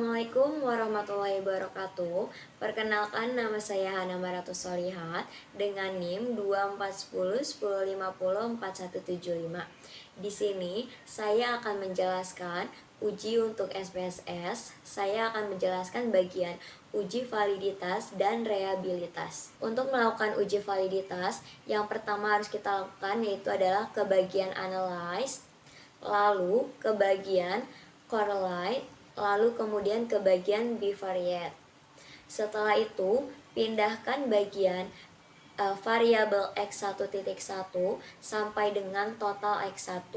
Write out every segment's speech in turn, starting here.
Assalamualaikum warahmatullahi wabarakatuh. Perkenalkan, nama saya Hana Maratu Solihat dengan NIM 241010504175. Di sini saya akan menjelaskan uji untuk SPSS. Saya akan menjelaskan bagian uji validitas dan reliabilitas. Untuk melakukan uji validitas, yang pertama harus kita lakukan yaitu adalah ke bagian analyze, lalu ke bagian correlate, lalu kemudian ke bagian bivariate. Setelah itu, pindahkan bagian variabel x1.1 sampai dengan total x1.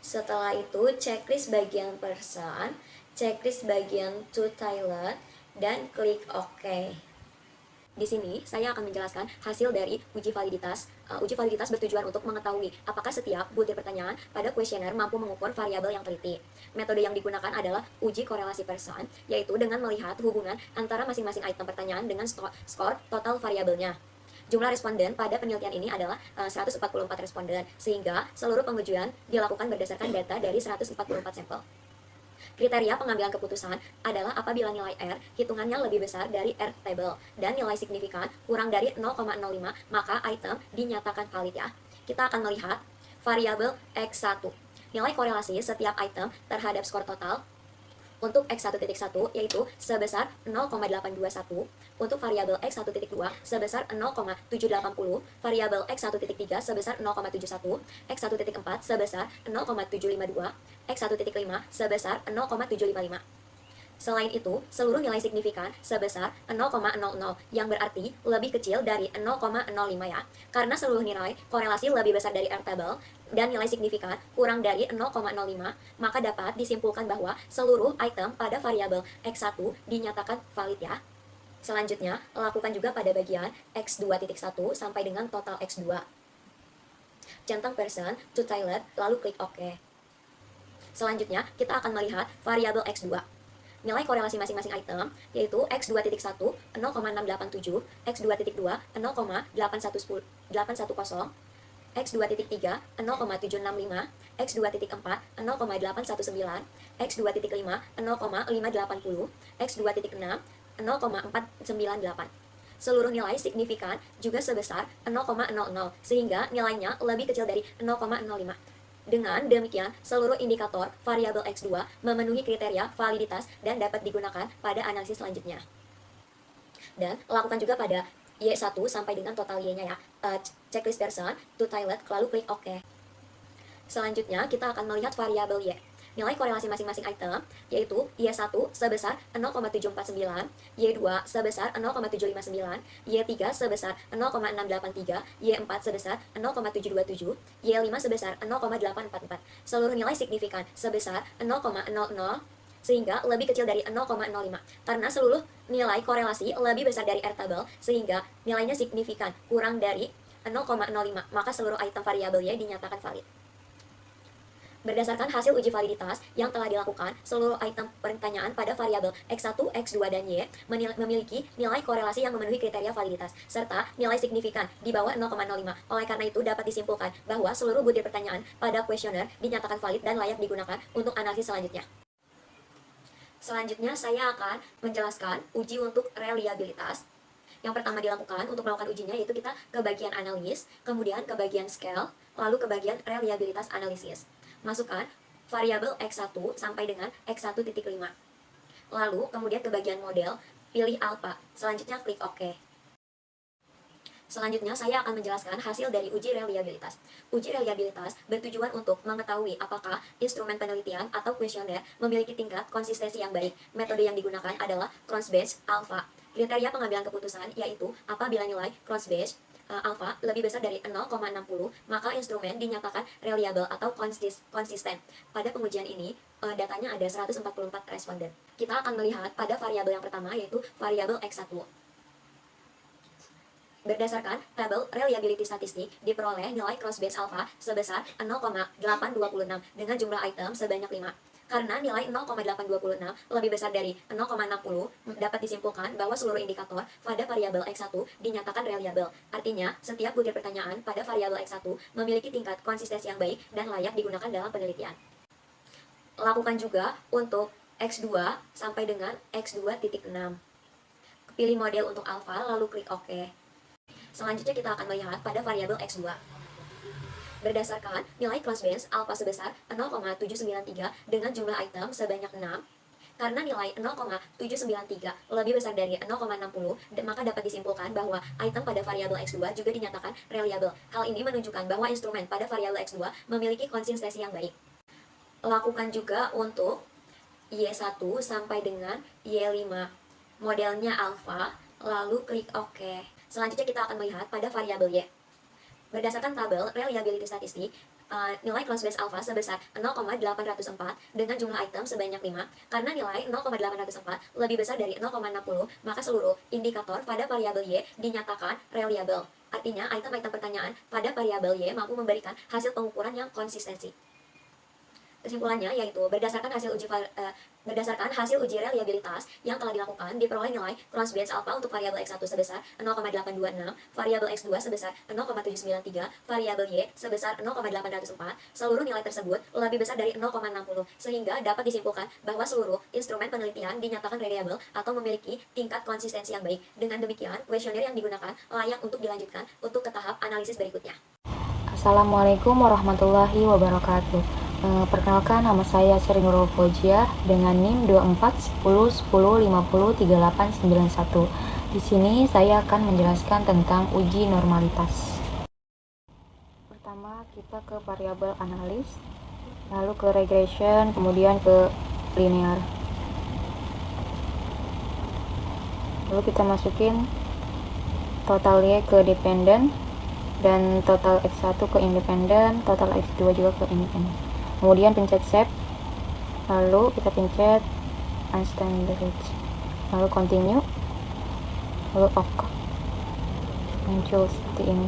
Setelah itu, checklist bagian person, checklist bagian to toilet, dan klik OK. Di sini saya akan menjelaskan hasil dari uji validitas. Uji validitas bertujuan untuk mengetahui apakah setiap butir pertanyaan pada kuesioner mampu mengukur variabel yang teliti. Metode yang digunakan adalah uji korelasi person, yaitu dengan melihat hubungan antara masing-masing item pertanyaan dengan skor total variabelnya. Jumlah responden pada penelitian ini adalah 144 responden, sehingga seluruh pengujian dilakukan berdasarkan data dari 144 sampel. Kriteria pengambilan keputusan adalah apabila nilai R hitungannya lebih besar dari R table dan nilai signifikan kurang dari 0,05, maka item dinyatakan valid ya. Kita akan melihat variabel X1. Nilai korelasi setiap item terhadap skor total untuk X1.1 yaitu sebesar 0,821, untuk variabel X1.2 sebesar 0,780, variabel X1.3 sebesar 0,71, X1.4 sebesar 0,752, X1.5 sebesar 0,755. Selain itu, seluruh nilai signifikan sebesar 0,00 yang berarti lebih kecil dari 0,05 ya. Karena seluruh nilai korelasi lebih besar dari R table dan nilai signifikan kurang dari 0,05, maka dapat disimpulkan bahwa seluruh item pada variabel X1 dinyatakan valid ya. Selanjutnya, lakukan juga pada bagian X2.1 sampai dengan total X2. Centang person to toilet, lalu klik OK. Selanjutnya, kita akan melihat variabel X2. Nilai korelasi masing-masing item yaitu X2.1 0,687, X2.2 0,8110, X2.3 0,765, X2.4 0,819, X2.5 0,580, X2.6 0,498. Seluruh nilai signifikan juga sebesar 0,00 sehingga nilainya lebih kecil dari 0,05. Dengan demikian, seluruh indikator variabel X2 memenuhi kriteria validitas dan dapat digunakan pada analisis selanjutnya. Dan lakukan juga pada Y1 sampai dengan total Y-nya ya. Checklist person to toilet, lalu klik OK. Selanjutnya, kita akan melihat variabel Y. Nilai korelasi masing-masing item yaitu Y1 sebesar 0,749, Y2 sebesar 0,759, Y3 sebesar 0,683, Y4 sebesar 0,727, Y5 sebesar 0,844. Seluruh nilai signifikan sebesar 0,00 sehingga lebih kecil dari 0,05. Karena seluruh nilai korelasi lebih besar dari R table sehingga nilainya signifikan kurang dari 0,05, maka seluruh item variabel Y dinyatakan valid. Berdasarkan hasil uji validitas yang telah dilakukan, seluruh item pertanyaan pada variabel X1, X2, dan Y memiliki nilai korelasi yang memenuhi kriteria validitas, serta nilai signifikan di bawah 0,05. Oleh karena itu, dapat disimpulkan bahwa seluruh butir pertanyaan pada kuesioner dinyatakan valid dan layak digunakan untuk analisis selanjutnya. Selanjutnya, saya akan menjelaskan uji untuk reliabilitas. Yang pertama dilakukan untuk melakukan ujinya yaitu kita ke bagian analis, kemudian ke bagian scale, lalu ke bagian reliabilitas analisis. Masukkan variabel X1 sampai dengan X1.5. Lalu kemudian ke bagian model, pilih alpha. Selanjutnya klik OK. Selanjutnya saya akan menjelaskan hasil dari uji reliabilitas. Uji reliabilitas bertujuan untuk mengetahui apakah instrumen penelitian atau kuesioner memiliki tingkat konsistensi yang baik. Metode yang digunakan adalah Cross-Batch alpha. Kriteria pengambilan keputusan yaitu apabila nilai Cross-Batch alpha lebih besar dari 0,60, maka instrumen dinyatakan reliable atau konsisten. Pada pengujian ini, datanya ada 144 responden. Kita akan melihat pada variabel yang pertama yaitu variabel X1. Berdasarkan tabel reliability statistik, diperoleh nilai cross-batch alpha sebesar 0,826 dengan jumlah item sebanyak 5. Karena nilai 0,826 lebih besar dari 0,60, dapat disimpulkan bahwa seluruh indikator pada variabel X1 dinyatakan reliable. Artinya, setiap butir pertanyaan pada variabel X1 memiliki tingkat konsistensi yang baik dan layak digunakan dalam penelitian. Lakukan juga untuk X2 sampai dengan X2.6. Pilih model untuk alfa, lalu klik OK. Selanjutnya kita akan melihat pada variabel X2. Berdasarkan nilai crossbench alfa sebesar 0,793 dengan jumlah item sebanyak 6, karena nilai 0,793 lebih besar dari 0,60, maka dapat disimpulkan bahwa item pada variabel X2 juga dinyatakan reliable. Hal ini menunjukkan bahwa instrumen pada variabel X2 memiliki konsistensi yang baik. Lakukan juga untuk Y1 sampai dengan Y5. Modelnya alfa, lalu klik OK. Selanjutnya kita akan melihat pada variabel Y. Berdasarkan tabel reliability statistik, nilai crossbench alpha sebesar 0,804 dengan jumlah item sebanyak 5. Karena nilai 0,804 lebih besar dari 0,60, maka seluruh indikator pada variabel Y dinyatakan reliable. Artinya, item-item pertanyaan pada variabel Y mampu memberikan hasil pengukuran yang konsistensi. Kesimpulannya yaitu berdasarkan hasil uji reliabilitas yang telah dilakukan, diperoleh nilai crossbench alpha untuk variabel X1 sebesar 0,826, variabel X2 sebesar 0,793, variabel Y sebesar 0,804. Seluruh nilai tersebut lebih besar dari 0,60, sehingga dapat disimpulkan bahwa seluruh instrumen penelitian dinyatakan reliable atau memiliki tingkat konsistensi yang baik. Dengan demikian, kuesioner yang digunakan layak untuk dilanjutkan untuk ke tahap analisis berikutnya. Assalamualaikum warahmatullahi wabarakatuh. Perkenalkan, nama saya Sri Nurul Fauziah dengan NIM 241010503891. Di sini saya akan menjelaskan tentang uji normalitas. Pertama, kita ke variabel analis, lalu ke regression, kemudian ke linear. Lalu kita masukin total Y ke dependent dan total X1 ke independen, total X2 juga ke independen. Kemudian pencet save, lalu kita pencet unstandard, lalu continue, lalu OK, muncul seperti ini.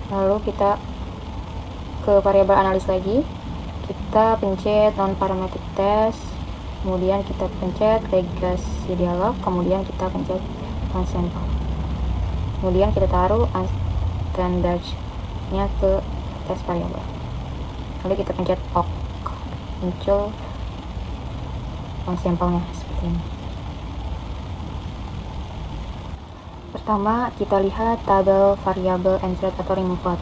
Lalu kita ke variabel analis lagi, kita pencet non parametric test, kemudian kita pencet regresi dialog, kemudian kita pencet sample, kemudian kita taruh unstandard-nya ke test variabel. Lalu kita pencet OK, muncul sampelnya seperti ini. Pertama, kita lihat tabel variabel insert atau removed.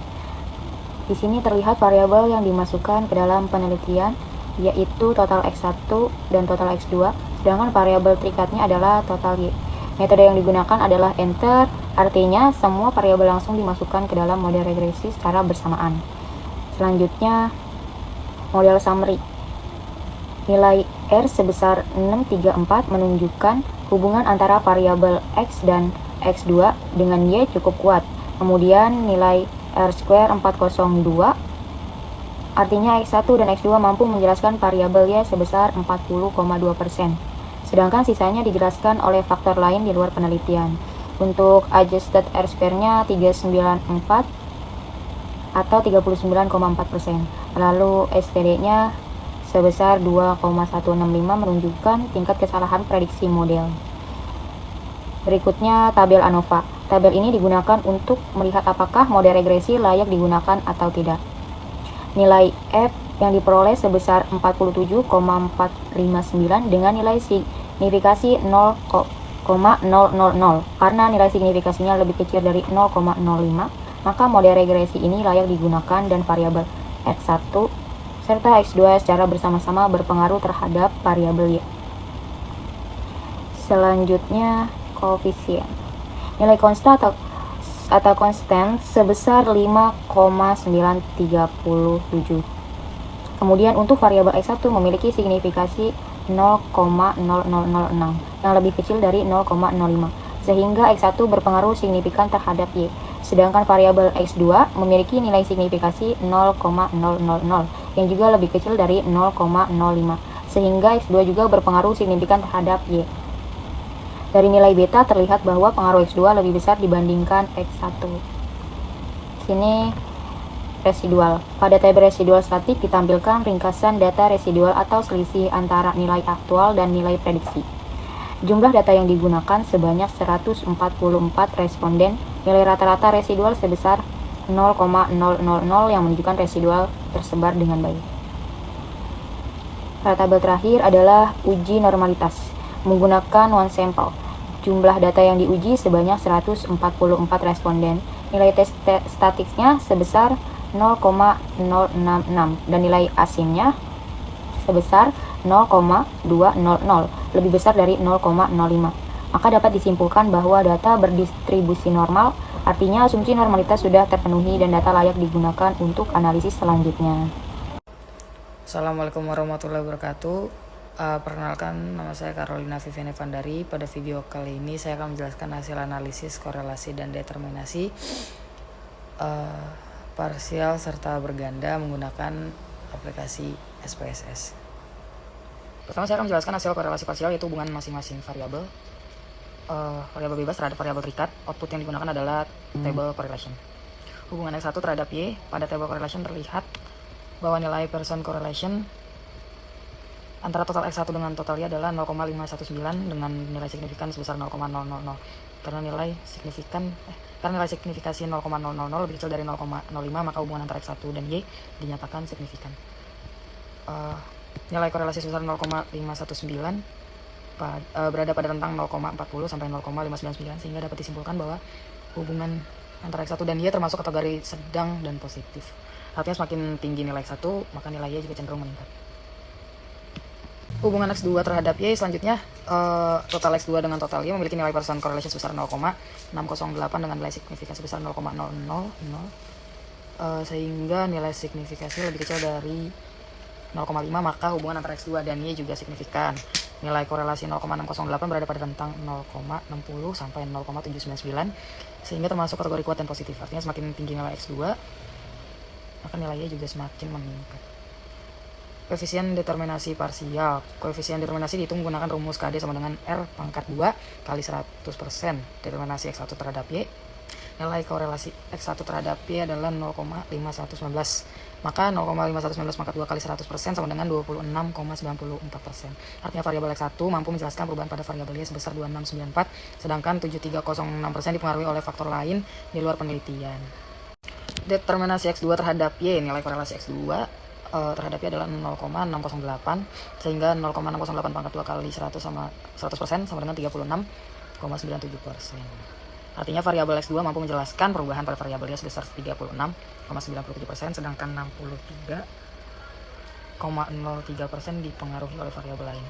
Di sini terlihat variabel yang dimasukkan ke dalam penelitian, yaitu total X1 dan total X2, sedangkan variabel terikatnya adalah total Y. Metode yang digunakan adalah enter, artinya semua variabel langsung dimasukkan ke dalam model regresi secara bersamaan. Selanjutnya, model summary. Nilai R sebesar 634 menunjukkan hubungan antara variabel X dan X2 dengan Y cukup kuat. Kemudian nilai R² 402, artinya X1 dan X2 mampu menjelaskan variabel Y sebesar 40,2%. Sedangkan sisanya dijelaskan oleh faktor lain di luar penelitian. Untuk adjusted R²-nya 394 atau 39,4%. Lalu STD-nya sebesar 2,165 menunjukkan tingkat kesalahan prediksi model. Berikutnya tabel ANOVA. Tabel ini digunakan untuk melihat apakah model regresi layak digunakan atau tidak. Nilai F yang diperoleh sebesar 47,459 dengan nilai signifikasi 0,000. Karena nilai signifikasinya lebih kecil dari 0,05, maka model regresi ini layak digunakan dan variabel X1 serta X2 secara bersama-sama berpengaruh terhadap variabel Y. Selanjutnya, koefisien. Nilai konstan atau konstan sebesar 5,937. Kemudian untuk variabel X1 memiliki signifikasi 0,0006 yang lebih kecil dari 0,05, sehingga X1 berpengaruh signifikan terhadap Y. Sedangkan variabel X2 memiliki nilai signifikasi 0,000 yang juga lebih kecil dari 0,05, sehingga X2 juga berpengaruh signifikan terhadap Y. Dari nilai beta terlihat bahwa pengaruh X2 lebih besar dibandingkan X1. Sini residual. Pada tabel residual statik ditampilkan ringkasan data residual atau selisih antara nilai aktual dan nilai prediksi. Jumlah data yang digunakan sebanyak 144 responden. Nilai rata-rata residual sebesar 0,000 yang menunjukkan residual tersebar dengan baik. Pada tabel terakhir adalah uji normalitas menggunakan one sample. Jumlah data yang diuji sebanyak 144 responden. Nilai tes statiknya sebesar 0,066 dan nilai asinnya sebesar 0,200, lebih besar dari 0,05. Maka dapat disimpulkan bahwa data berdistribusi normal, artinya asumsi normalitas sudah terpenuhi dan data layak digunakan untuk analisis selanjutnya. Assalamualaikum warahmatullahi wabarakatuh. Perkenalkan, nama saya Carolina Viviane Vandari. Pada video kali ini saya akan menjelaskan hasil analisis, korelasi, dan determinasi parsial serta berganda menggunakan aplikasi SPSS. Pertama saya akan menjelaskan hasil korelasi parsial, yaitu hubungan masing-masing variabel. Variabel bebas terhadap variabel terikat. Output yang digunakan adalah table correlation. Hubungan X1 terhadap Y. Pada table correlation terlihat bahwa nilai Pearson correlation antara total X1 dengan total Y adalah 0,519 dengan nilai signifikan sebesar 0,000. Karena nilai signifikasi 0,000 lebih kecil dari 0,05, maka hubungan antara X1 dan Y dinyatakan signifikan. Nilai korelasi sebesar 0,519 berada pada rentang 0,40 sampai 0,599, sehingga dapat disimpulkan bahwa hubungan antara X1 dan Y termasuk kategori sedang dan positif. Artinya semakin tinggi nilai X1, maka nilai Y juga cenderung meningkat. Hubungan X2 terhadap Y selanjutnya, total X2 dengan total Y memiliki nilai Pearson correlation sebesar 0,608 dengan nilai signifikasi sebesar 0,000, sehingga nilai signifikasi lebih kecil dari 0,5, maka hubungan antara X2 dan Y juga signifikan. Nilai korelasi 0,608 berada pada rentang 0,60 sampai 0,799, sehingga termasuk kategori kuat dan positif. Artinya semakin tinggi nilai X2, maka nilai Y juga semakin meningkat. Koefisien determinasi parsial. Koefisien determinasi dihitung menggunakan rumus KD sama dengan R pangkat 2 kali 100% determinasi X1 terhadap Y. Nilai korelasi X1 terhadap Y adalah 0,5119. Maka 0,5119 pangkat 2 kali 100% sama dengan 26,94%. Artinya variabel X1 mampu menjelaskan perubahan pada variabel Y sebesar 2694, sedangkan 7306% dipengaruhi oleh faktor lain di luar penelitian. Determinasi X2 terhadap Y. Nilai korelasi X2 terhadap Y adalah 0,608, sehingga 0,608 pangkat 2 kali 100% sama dengan 36,97%. Artinya variabel X2 mampu menjelaskan perubahan pada variabel Y sebesar 36,97%, sedangkan 63,03% dipengaruhi oleh variabel lain.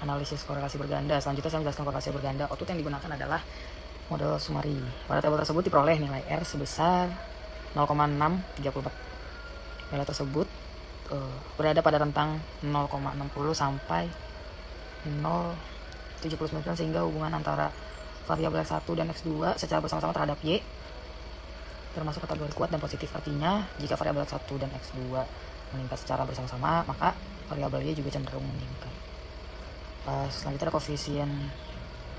Analisis korelasi berganda. Selanjutnya saya menjelaskan korelasi berganda. Output yang digunakan adalah model Sumari. Pada tabel tersebut diperoleh nilai R sebesar 0,634. Nilai tersebut berada pada rentang 0,60 sampai 0,799, sehingga hubungan antara variabel X1 dan X2 secara bersama-sama terhadap Y termasuk kategori kuat dan positif. Artinya jika variabel X1 dan X2 meningkat secara bersama-sama, maka variabel Y juga cenderung meningkat. Selanjutnya ada koefisien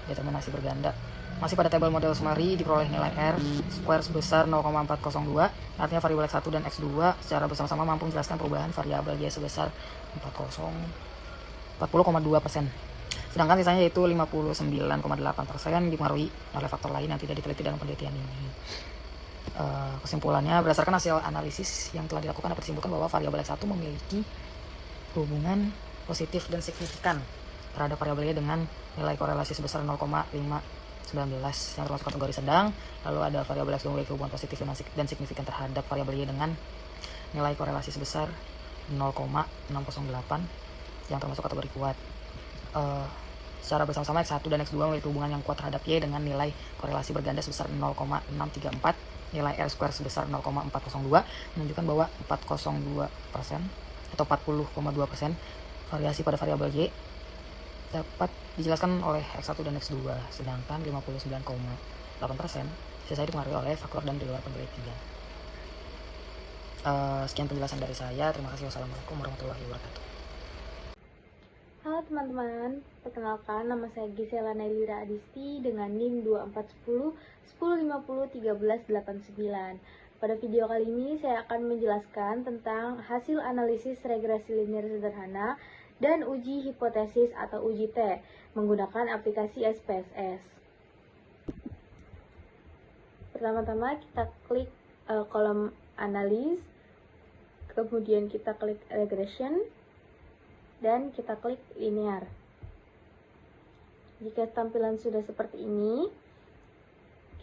determinasi berganda. Masih pada tabel model Sumari diperoleh nilai R square sebesar 0,402. Artinya variabel X1 dan X2 secara bersama-sama mampu menjelaskan perubahan variabel Y sebesar 40,2%. Sedangkan sisanya yaitu 59,8% dipengaruhi oleh faktor lain yang tidak diteliti dalam penelitian ini. Kesimpulannya, berdasarkan hasil analisis yang telah dilakukan dapat disimpulkan bahwa variabel X1 memiliki hubungan positif dan signifikan terhadap variabel Y dengan nilai korelasi sebesar 0,519 yang termasuk kategori sedang. Lalu ada variabel X2 memiliki hubungan positif dan signifikan terhadap variabel Y dengan nilai korelasi sebesar 0,608 yang termasuk kategori kuat. Secara bersama-sama X1 dan X2 memiliki hubungan yang kuat terhadap Y dengan nilai korelasi berganda sebesar 0,634. Nilai R square sebesar 0,402 menunjukkan bahwa 402% atau 40,2% variasi pada variabel Y dapat dijelaskan oleh X1 dan X2, sedangkan 59,8% sisanya dipengaruhi oleh faktor dan di luar penelitian. Sekian penjelasan dari saya. Terima kasih. Wassalamualaikum warahmatullahi wabarakatuh. Halo teman-teman, perkenalkan nama saya Gisela Nailira Adisti dengan NIM 2410 1050 1389. Pada video kali ini saya akan menjelaskan tentang hasil analisis regresi linear sederhana dan uji hipotesis atau uji T menggunakan aplikasi SPSS. Pertama-tama kita klik kolom analis, kemudian kita klik regression. dan kita klik linear. Jika tampilan sudah seperti ini,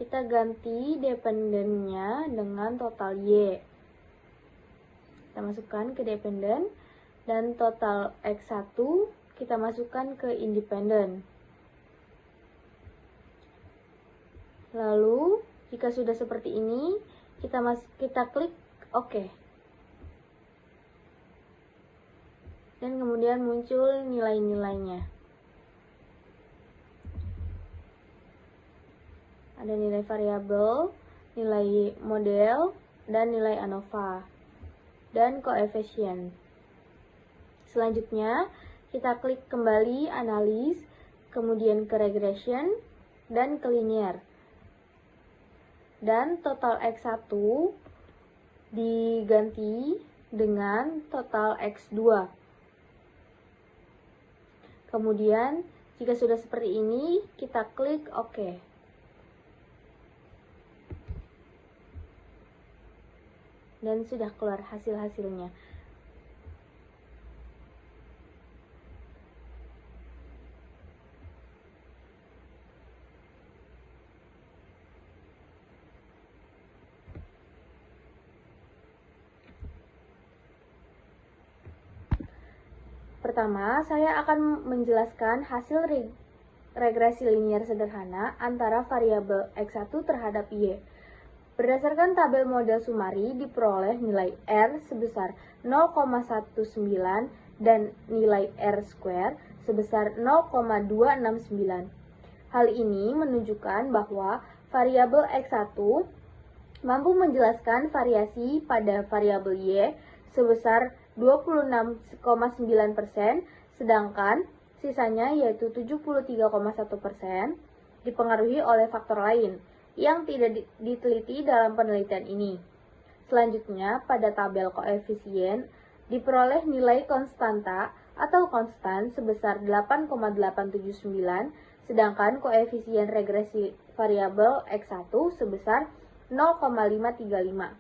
kita ganti dependennya dengan total Y. Kita masukkan ke dependen, dan total X1 kita masukkan ke independen. Lalu, jika sudah seperti ini, kita klik OK. Dan kemudian muncul nilai-nilainya. Ada nilai variabel, nilai model, dan nilai ANOVA, dan koefisien. Selanjutnya, kita klik kembali analis, kemudian ke regression, dan ke linear. Dan total X1 diganti dengan total X2. Kemudian, jika sudah seperti ini, kita klik OK. Dan sudah keluar hasil-hasilnya. Pertama, saya akan menjelaskan hasil regresi linear sederhana antara variabel X1 terhadap Y. Berdasarkan tabel model Sumari, diperoleh nilai R sebesar 0,19 dan nilai R square sebesar 0,269. Hal ini menunjukkan bahwa variabel X1 mampu menjelaskan variasi pada variabel Y sebesar 26,9%, sedangkan sisanya yaitu 73,1% dipengaruhi oleh faktor lain yang tidak diteliti dalam penelitian ini. Selanjutnya, pada tabel koefisien, diperoleh nilai konstanta atau konstan sebesar 8,879, sedangkan koefisien regresi variabel X1 sebesar 0,535.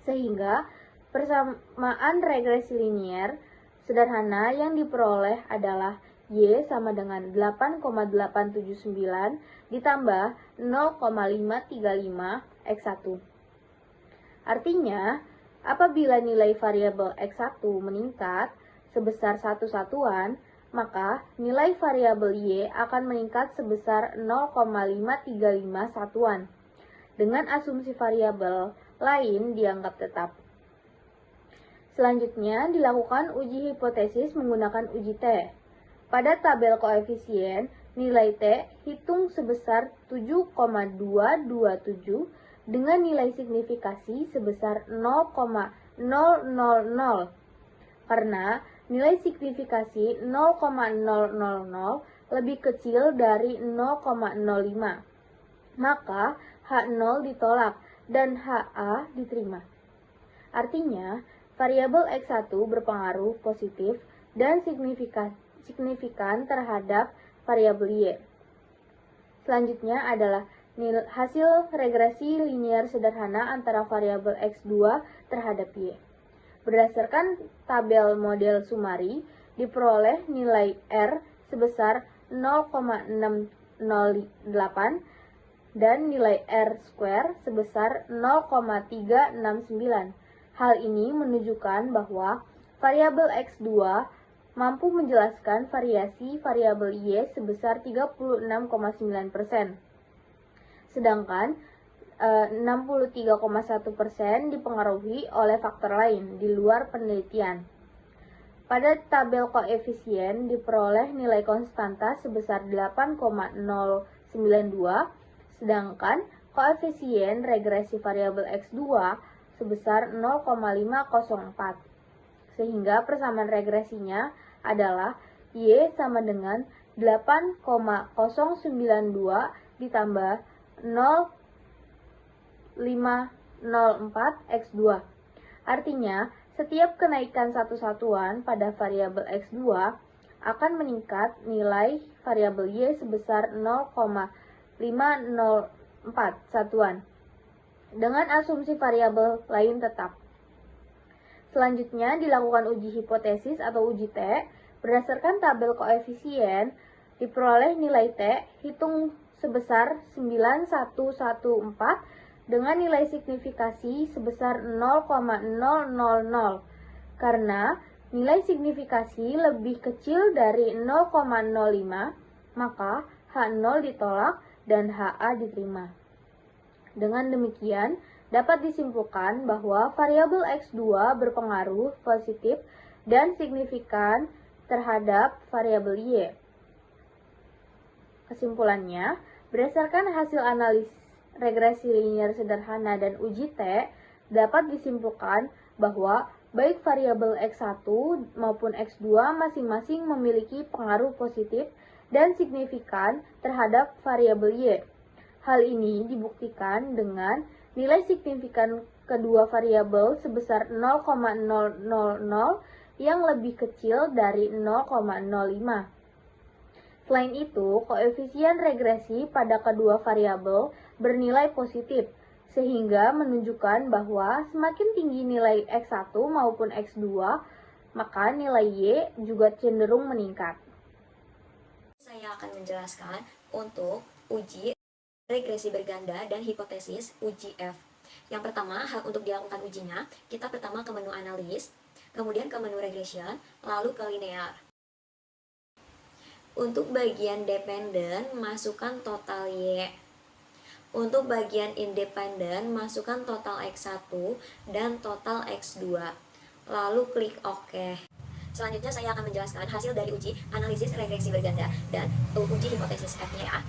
Sehingga, persamaan regresi linear sederhana yang diperoleh adalah Y sama dengan 8,879 ditambah 0,535 X1. Artinya, apabila nilai variabel X1 meningkat sebesar 1 satuan, maka nilai variabel Y akan meningkat sebesar 0,535 satuan. Dengan asumsi variabel lain dianggap tetap. Selanjutnya, dilakukan uji hipotesis menggunakan uji T. Pada tabel koefisien, nilai T hitung sebesar 7,227 dengan nilai signifikasi sebesar 0,000. Karena nilai signifikasi 0,000 lebih kecil dari 0,05, maka H0 ditolak dan HA diterima. Artinya, variabel X1 berpengaruh positif dan signifikan terhadap variabel Y. Selanjutnya adalah hasil regresi linear sederhana antara variabel X2 terhadap Y. Berdasarkan tabel model Sumari, diperoleh nilai R sebesar 0,608 dan nilai R square sebesar 0,369. Hal ini menunjukkan bahwa variabel X2 mampu menjelaskan variasi variabel Y sebesar 36,9%. Sedangkan 63,1% dipengaruhi oleh faktor lain di luar penelitian. Pada tabel koefisien diperoleh nilai konstanta sebesar 8,092, sedangkan koefisien regresi variabel X2 sebesar 0,504. Sehingga persamaan regresinya adalah Y sama dengan 8,092 ditambah 0,504 X2. Artinya, setiap kenaikan satu satuan pada variabel X2 akan meningkat nilai variabel Y sebesar 0,504 satuan dengan asumsi variabel lain tetap. Selanjutnya dilakukan uji hipotesis atau uji T. Berdasarkan tabel koefisien, diperoleh nilai T hitung sebesar 9114 dengan nilai signifikasi sebesar 0,000. Karena nilai signifikasi lebih kecil dari 0,05, maka H0 ditolak dan HA diterima. Dengan demikian, dapat disimpulkan bahwa variabel X2 berpengaruh positif dan signifikan terhadap variabel Y. Kesimpulannya, berdasarkan hasil analis regresi linear sederhana dan uji T, dapat disimpulkan bahwa baik variabel X1 maupun X2 masing-masing memiliki pengaruh positif dan signifikan terhadap variabel Y. Hal ini dibuktikan dengan nilai signifikan kedua variabel sebesar 0,000 yang lebih kecil dari 0,05. Selain itu, koefisien regresi pada kedua variabel bernilai positif, sehingga menunjukkan bahwa semakin tinggi nilai X1 maupun X2, maka nilai Y juga cenderung meningkat. Saya akan menjelaskan untuk uji regresi berganda dan hipotesis uji F. Yang pertama, untuk dilakukan ujinya, kita pertama ke menu analis, kemudian ke menu regression, lalu ke linear. Untuk bagian dependen, masukkan total Y. Untuk bagian independen, masukkan total X1 dan total X2. Lalu klik OK. Selanjutnya saya akan menjelaskan hasil dari uji analisis regresi berganda dan uji hipotesis F-nya ya.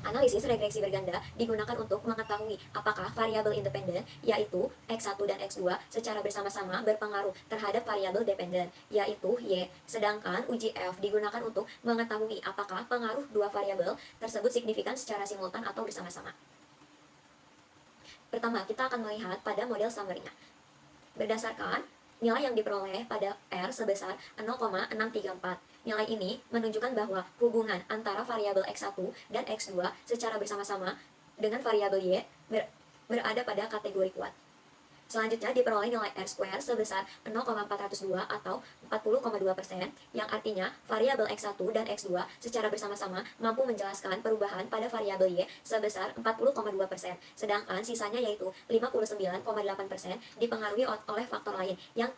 Analisis regresi berganda digunakan untuk mengetahui apakah variabel independen, yaitu X1 dan X2, secara bersama-sama berpengaruh terhadap variabel dependen, yaitu Y. Sedangkan uji F digunakan untuk mengetahui apakah pengaruh dua variabel tersebut signifikan secara simultan atau bersama-sama. Pertama, kita akan melihat pada model summary-nya. Berdasarkan nilai yang diperoleh pada R sebesar 0,634. Nilai ini menunjukkan bahwa hubungan antara variabel X1 dan X2 secara bersama-sama dengan variabel Y berada pada kategori kuat. Selanjutnya diperoleh nilai R² sebesar 0,402 atau 40,2%, yang artinya variabel X1 dan X2 secara bersama-sama mampu menjelaskan perubahan pada variabel Y sebesar 40,2%, sedangkan sisanya yaitu 59,8% dipengaruhi oleh faktor lain yang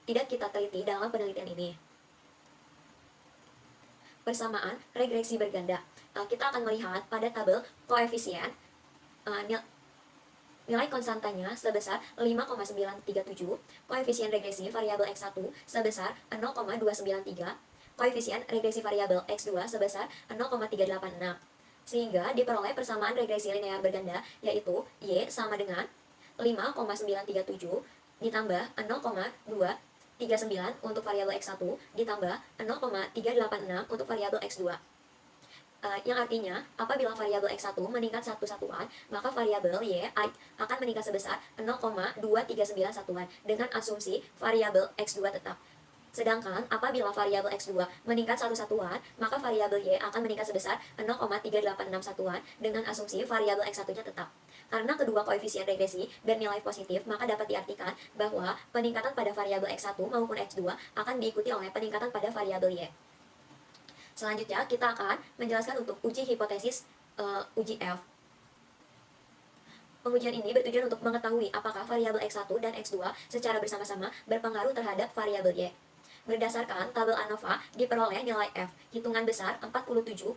tidak kita teliti dalam penelitian ini. Persamaan regresi berganda. Kita akan melihat pada tabel koefisien nilai konstantanya sebesar 5,937, koefisien regresi variabel X1 sebesar 0,293, koefisien regresi variabel X2 sebesar 0,386. Sehingga diperoleh persamaan regresi linear berganda yaitu Y sama dengan 5,937 ditambah 0,239 untuk variabel X1 ditambah 0,386 untuk variabel X2. Yang artinya, apabila variabel X1 meningkat satu satuan, maka variabel Y akan meningkat sebesar 0,239 satuan dengan asumsi variabel X2 tetap. Sedangkan apabila variabel X2 meningkat satu satuan, maka variabel Y akan meningkat sebesar 0,386 satuan dengan asumsi variabel X1-nya tetap. Karena kedua koefisien regresi bernilai positif, maka dapat diartikan bahwa peningkatan pada variabel X1 maupun X2 akan diikuti oleh peningkatan pada variabel Y. Selanjutnya, kita akan menjelaskan untuk uji hipotesis uji F. Pengujian ini bertujuan untuk mengetahui apakah variabel X1 dan X2 secara bersama-sama berpengaruh terhadap variabel Y. Berdasarkan tabel ANOVA, diperoleh nilai F, hitungan besar 47,459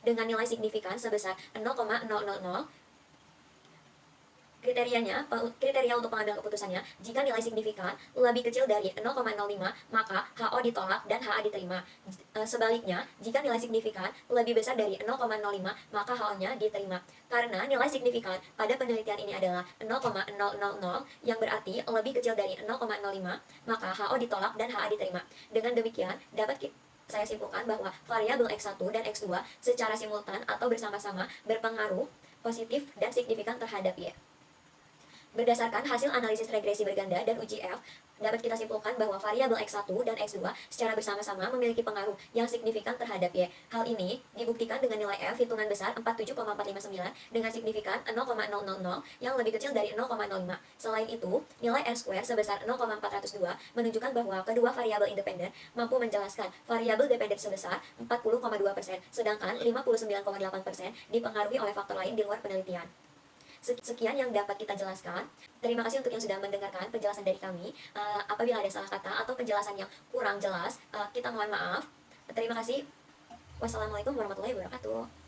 dengan nilai signifikan sebesar 0,000. Kriteria untuk pengambilan keputusannya, jika nilai signifikan lebih kecil dari 0,05, maka HO ditolak dan HA diterima. Sebaliknya, jika nilai signifikan lebih besar dari 0,05, maka HO-nya diterima. Karena nilai signifikan pada penelitian ini adalah 0,000, yang berarti lebih kecil dari 0,05, maka HO ditolak dan HA diterima. Dengan demikian, dapat saya simpulkan bahwa variabel X1 dan X2 secara simultan atau bersama-sama berpengaruh positif dan signifikan terhadap Y. Berdasarkan hasil analisis regresi berganda dan uji F, dapat kita simpulkan bahwa variabel X1 dan X2 secara bersama-sama memiliki pengaruh yang signifikan terhadap Y. Hal ini dibuktikan dengan nilai F hitungan besar 47,459 dengan signifikan 0,000 yang lebih kecil dari 0,05. Selain itu, nilai R-square sebesar 0,402 menunjukkan bahwa kedua variabel independen mampu menjelaskan variabel dependen sebesar 40,2%, sedangkan 59,8% dipengaruhi oleh faktor lain di luar penelitian. Sekian yang dapat kita jelaskan. Terima kasih untuk yang sudah mendengarkan penjelasan dari kami. Apabila ada salah kata atau penjelasan yang kurang jelas, kita mohon maaf. Terima kasih. Wassalamualaikum warahmatullahi wabarakatuh.